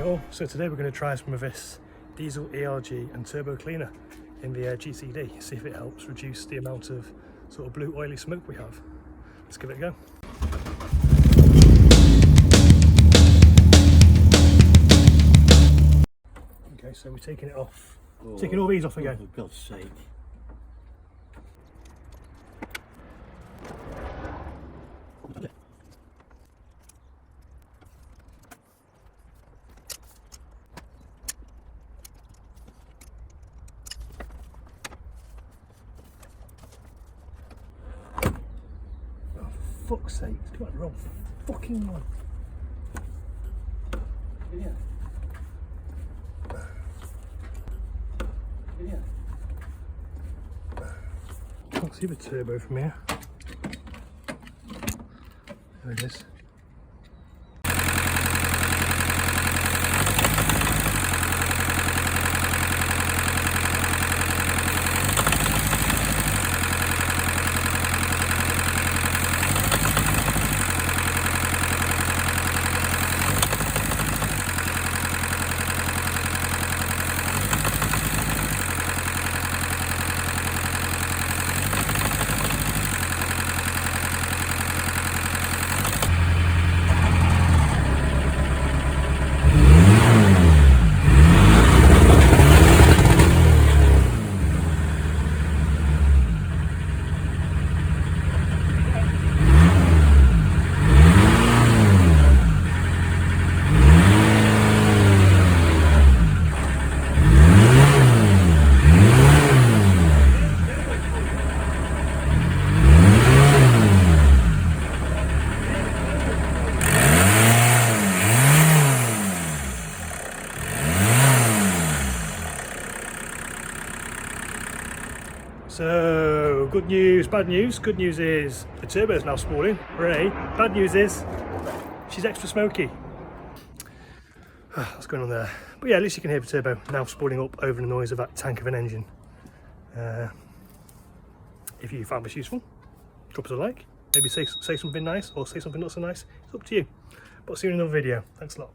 all. So today we're going to try some of this Diesel EGR and Turbo Cleaner in the GTD, see if it helps reduce the amount of sort of blue oily smoke we have. Let's give it a go. Okay, so we're taking it off. Taking all these off again. For God's sake. Fuck's sake, it's got the wrong fucking one. Yeah. Yeah. Can't see the turbo from here. There it is. So, good news, bad news. Good news is the turbo is now spooling. Hooray. Bad news is she's extra smoky. What's going on there? But yeah, at least you can hear the turbo now spooling up over the noise of that tank of an engine. If you found this useful, drop us a like. Maybe say something nice or say something not so nice. It's up to you. But see you in another video. Thanks a lot.